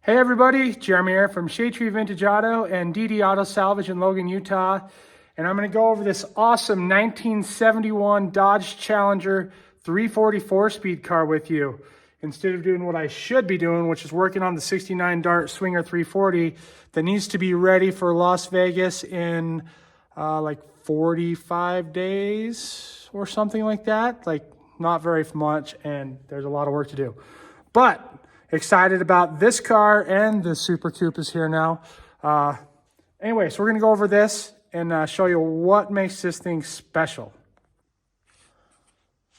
Hey everybody, Jeremy here from Shade Tree Vintage Auto and DD Auto Salvage in Logan, Utah. And I'm going to go over this awesome 1971 Dodge Challenger 340 4-speed car with you. Instead of doing what I should be doing, which is working on the 69 Dart Swinger 340 that needs to be ready for Las Vegas in like 45 days or something like that. Like not very much, and there's a lot of work to do. But excited about this car, and the Super Coupe is here now. Anyway, so we're going to go over this and show you what makes this thing special.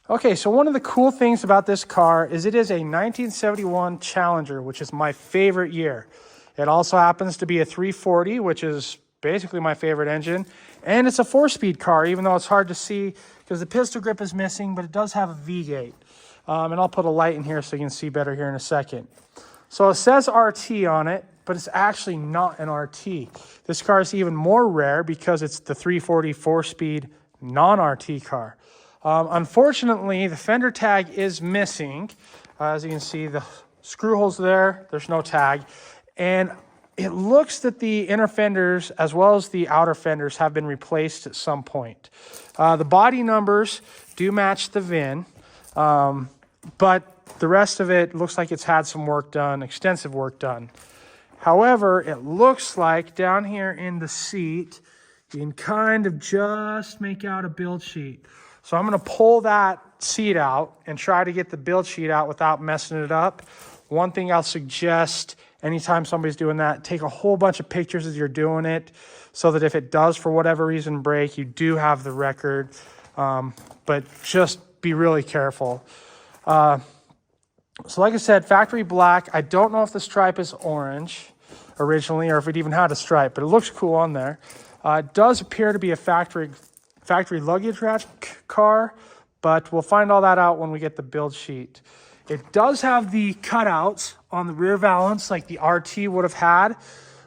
Okay, so one of the cool things about this car is it is a 1971 Challenger, which is my favorite year. It also happens to be a 340, which is basically my favorite engine. And it's a 4-speed car, even though it's hard to see because the pistol grip is missing, but it does have a V-gate. And I'll put a light in here so you can see better here in a second. So it says RT on it, but it's actually not an RT. This car is even more rare because it's the 340 4-speed non-RT car. Unfortunately, the fender tag is missing. As you can see, the screw holes there, there's no tag. And it looks that the inner fenders as well as the outer fenders have been replaced at some point. The body numbers do match the VIN. But the rest of it looks like it's had some work done, extensive work done. However, it looks like down here in the seat, you can kind of just make out a build sheet. So I'm going to pull that seat out and try to get the build sheet out without messing it up. One thing I'll suggest anytime somebody's doing that, take a whole bunch of pictures as you're doing it so that if it does for whatever reason break, you do have the record. But just be really careful. So like I said, factory black. I don't know if the stripe is orange originally or if it even had a stripe, but it looks cool on there. It does appear to be a factory luggage rack car, but we'll find all that out when we get the build sheet. It does have the cutouts on the rear valance like the RT would have had,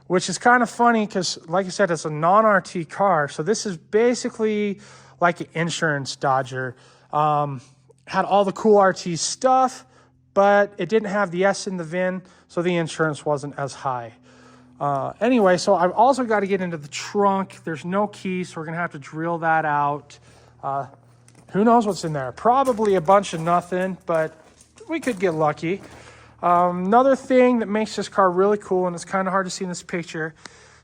which is kind of funny because, like I said, it's a non-RT car. So this is basically like an insurance Dodger. Had all the cool RT stuff, but it didn't have the S in the VIN, so the insurance wasn't as high. Anyway, so I've also got to get into the trunk. There's no key, so we're going to have to drill that out. Who knows what's in there? Probably a bunch of nothing, but we could get lucky. Another thing that makes this car really cool, and it's kind of hard to see in this picture,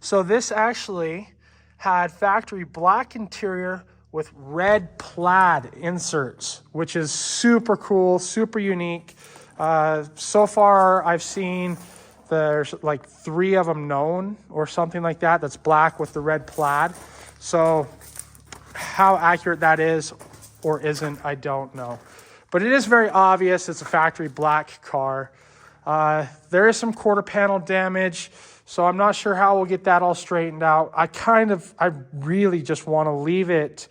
so this actually had factory black interior with red plaid inserts, which is super cool, super unique. So far, I've seen there's like 3 of them known or something like that that's black with the red plaid. So how accurate that is or isn't, I don't know. But it is very obvious it's a factory black car. There is some quarter panel damage, so I'm not sure how we'll get that all straightened out. I really just want to leave it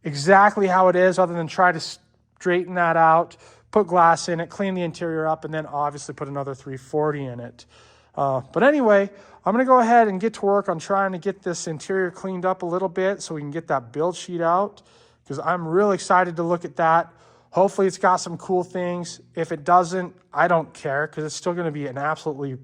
exactly how it is, other than try to straighten that out, put glass in it, clean the interior up, and then obviously put another 340 in it. But anyway, I'm going to go ahead and get to work on trying to get this interior cleaned up a little bit so we can get that build sheet out, because I'm really excited to look at that. Hopefully it's got some cool things. If it doesn't, I don't care, because it's still going to be an absolutely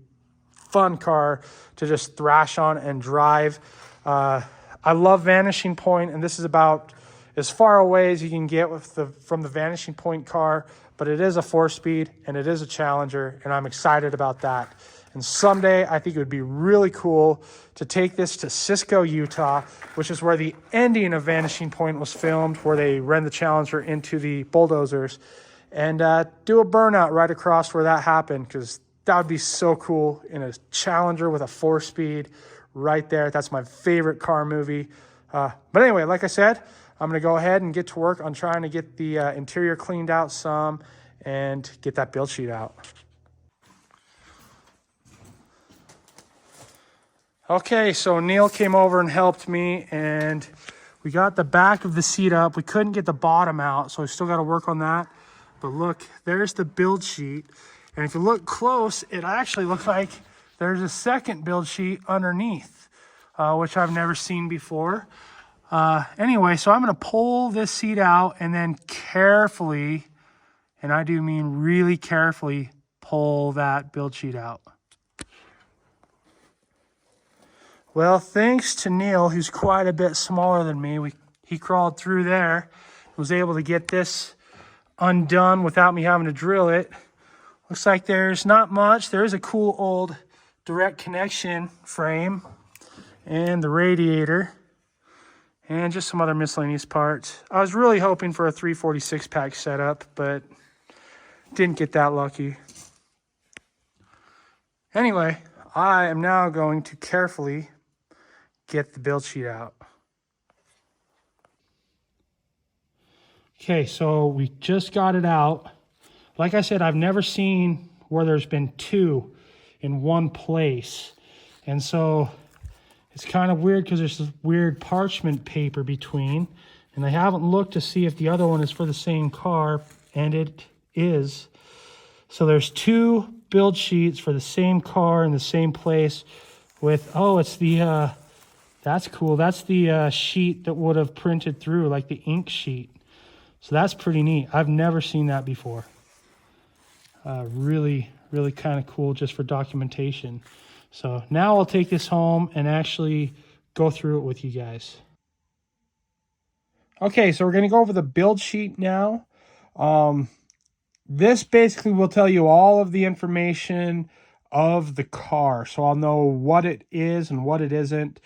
fun car to just thrash on and drive. I love Vanishing Point, and this is about as far away as you can get from the Vanishing Point car, but it is a 4-speed and it is a Challenger, and I'm excited about that. And someday I think it would be really cool to take this to Cisco, Utah, which is where the ending of Vanishing Point was filmed, where they ran the Challenger into the bulldozers, and do a burnout right across where that happened, because that would be so cool in a Challenger with a 4-speed right there. That's my favorite car movie. But anyway, like I said, I'm going to go ahead and get to work on trying to get the interior cleaned out some and get that build sheet out. Okay, so Neil came over and helped me, and we got the back of the seat up. We couldn't get the bottom out, so we still got to work on that. But look, there's the build sheet. And if you look close, it actually looks like there's a second build sheet underneath, which I've never seen before. Anyway, so I'm going to pull this seat out and then carefully, and I do mean really carefully, pull that build sheet out. Well, thanks to Neil, who's quite a bit smaller than me, he crawled through there, was able to get this undone without me having to drill it. Looks like there's not much. There is a cool old direct connection frame and the radiator and just some other miscellaneous parts. I was really hoping for a 346 pack setup, but didn't get that lucky. Anyway, I am now going to carefully get the build sheet out. Okay, so we just got it out. Like I said, I've never seen where there's been two in one place. And so it's kind of weird because there's this weird parchment paper between. And I haven't looked to see if the other one is for the same car, and it is. So there's two build sheets for the same car in the same place with, oh, it's the, that's cool. That's the sheet that would have printed through, like the ink sheet. So that's pretty neat. I've never seen that before. Really kind of cool just for documentation. So now I'll take this home and actually go through it with you guys. Okay, so we're going to go over the build sheet now. This basically will tell you all of the information of the car. So I'll know what it is and what it isn't.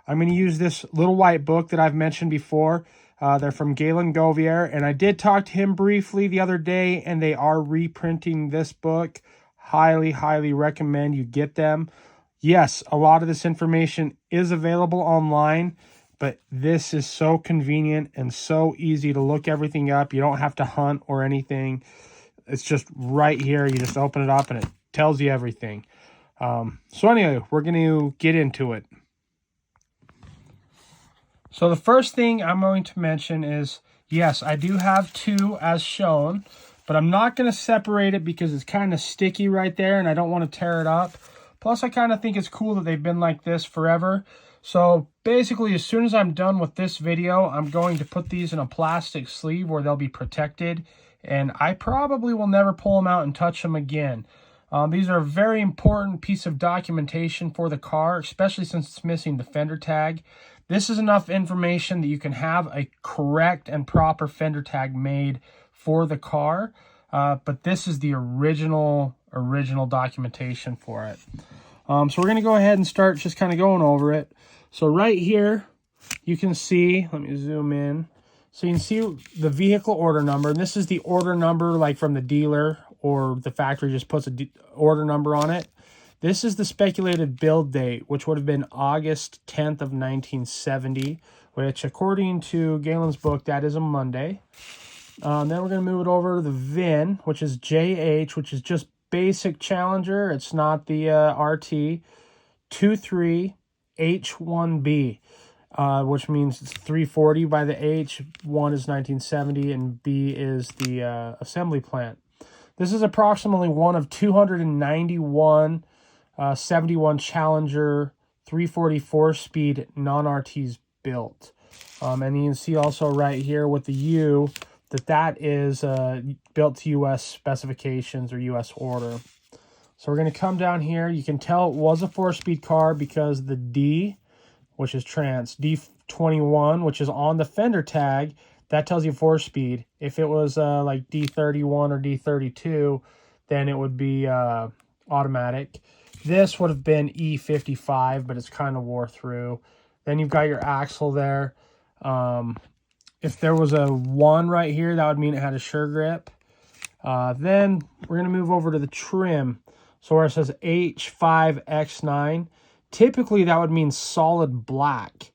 I'm going to use this little white book that I've mentioned before. They're from Galen Govier, and I did talk to him briefly the other day, and they are reprinting this book. Highly recommend you get them. Yes, a lot of this information is available online, but this is so convenient and so easy to look everything up. You don't have to hunt or anything. It's just right here. You just open it up, and it tells you everything. So anyway, we're going to get into it. So the first thing I'm going to mention is, yes, I do have two as shown, but I'm not going to separate it because it's kind of sticky right there and I don't want to tear it up. Plus, I kind of think it's cool that they've been like this forever. So basically, as soon as I'm done with this video, I'm going to put these in a plastic sleeve where they'll be protected. And I probably will never pull them out and touch them again. These are a very important piece of documentation for the car, especially since it's missing the fender tag. This is enough information that you can have a correct and proper fender tag made for the car. But this is the original documentation for it. So we're going to go ahead and start just kind of going over it. So right here, you can see, let me zoom in. So you can see the vehicle order number. And this is the order number like from the dealer, or the factory just puts a order number on it. This is the speculated build date, which would have been August 10th of 1970, which according to Galen's book, that is a Monday. Then we're going to move it over to the VIN, which is JH, which is just basic Challenger. It's not the RT. 23H1B, which means it's 340 by the H. 1 is 1970, and B is the assembly plant. This is approximately one of 291 71 Challenger 344 speed non-RTs built. And you can see also right here with the U that is built to U.S. specifications or U.S. order. So we're going to come down here. You can tell it was a 4-speed car because the D, which is trans, D21, which is on the fender tag, that tells you 4-speed. If it was like D31 or D32, then it would be automatic. This would have been E55, but it's kind of wore through. Then you've got your axle there. If there was a 1 right here, that would mean it had a sure grip. Then we're going to move over to the trim. So where it says H5X9, typically that would mean solid black.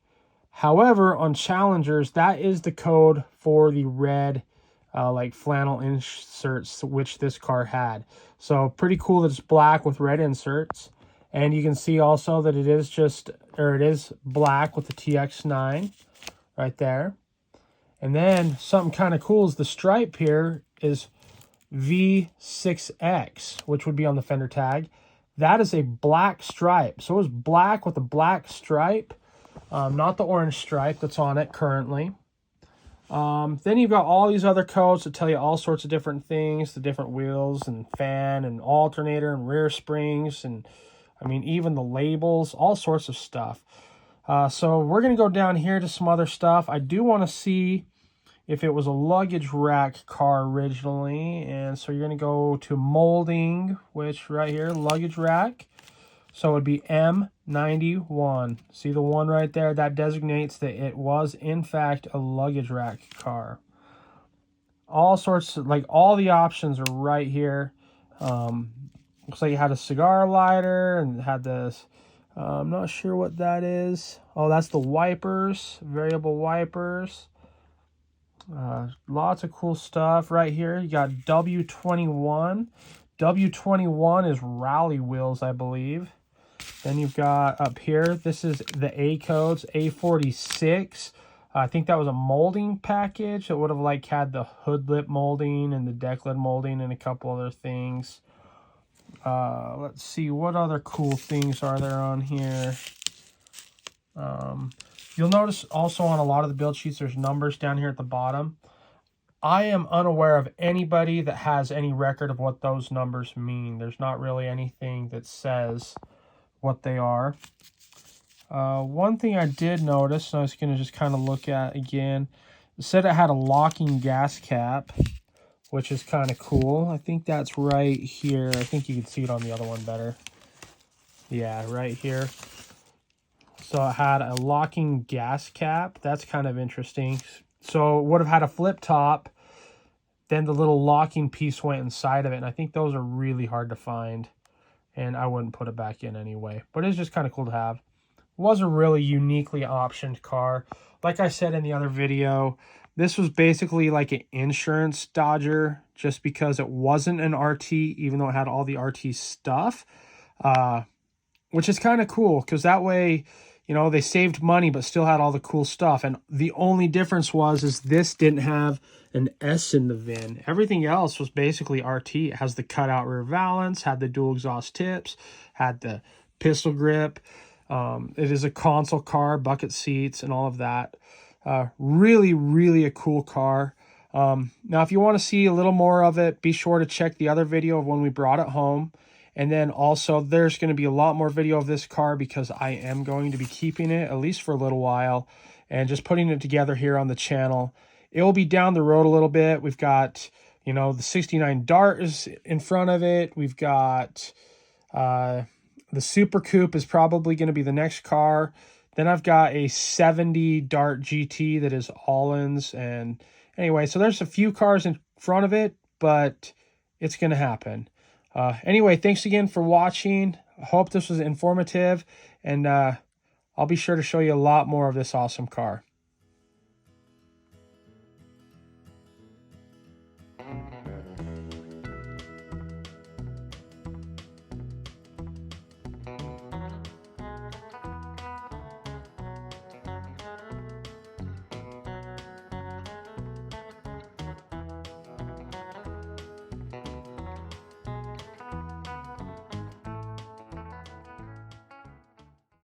However, on Challengers, that is the code for the red like flannel inserts, which this car had. So pretty cool that it's black with red inserts. And you can see also that it is black with the TX9 right there. And then something kind of cool is the stripe here is V6X, which would be on the fender tag. That is a black stripe. So it was black with a black stripe, not the orange stripe that's on it currently. Then you've got all these other codes that tell you all sorts of different things, the different wheels and fan and alternator and rear springs. And I mean, even the labels, all sorts of stuff. So we're going to go down here to some other stuff. I do want to see if it was a luggage rack car originally. And so you're going to go to molding, which right here, luggage rack. So it would be M91. See the one right there? That designates that it was, in fact, a luggage rack car. All sorts of, like, all the options are right here. Looks like it had a cigar lighter and it had this. I'm not sure what that is. Oh, that's the wipers, variable wipers. Lots of cool stuff right here. You got W21. W21 is rally wheels, I believe. Then you've got up here, this is the A codes, A46. I think that was a molding package. It would have like had the hood lip molding and the deck lid molding and a couple other things. Let's see, what other cool things are there on here? You'll notice also on a lot of the build sheets, there's numbers down here at the bottom. I am unaware of anybody that has any record of what those numbers mean. There's not really anything that says what they are. One thing I did notice, and I was going to just kind of look at again, it said it had a locking gas cap, which is kind of cool. I think that's right here. I think you can see it on the other one better. Yeah, right here. So it had a locking gas cap. That's kind of interesting. So it would have had a flip top. Then the little locking piece went inside of it. And I think those are really hard to find. And I wouldn't put it back in anyway. But it's just kind of cool to have. It was a really uniquely optioned car. Like I said in the other video, this was basically like an insurance Dodger. Just because it wasn't an RT, even though it had all the RT stuff. Which is kind of cool. Because that way, you know, they saved money but still had all the cool stuff. And the only difference is this didn't have an S in the VIN. Everything else was basically RT. It has the cutout rear valance, had the dual exhaust tips, had the pistol grip. It is a console car, bucket seats, and all of that. Really, really a cool car. Now, if you want to see a little more of it, be sure to check the other video of when we brought it home. And then also there's going to be a lot more video of this car because I am going to be keeping it at least for a little while and just putting it together here on the channel. It will be down the road a little bit. We've got, you know, the 69 Dart is in front of it. We've got the Super Coupe is probably going to be the next car. Then I've got a 70 Dart GT that is all-ins. And anyway, so there's a few cars in front of it, but it's going to happen. Anyway, thanks again for watching. I hope this was informative, and I'll be sure to show you a lot more of this awesome car.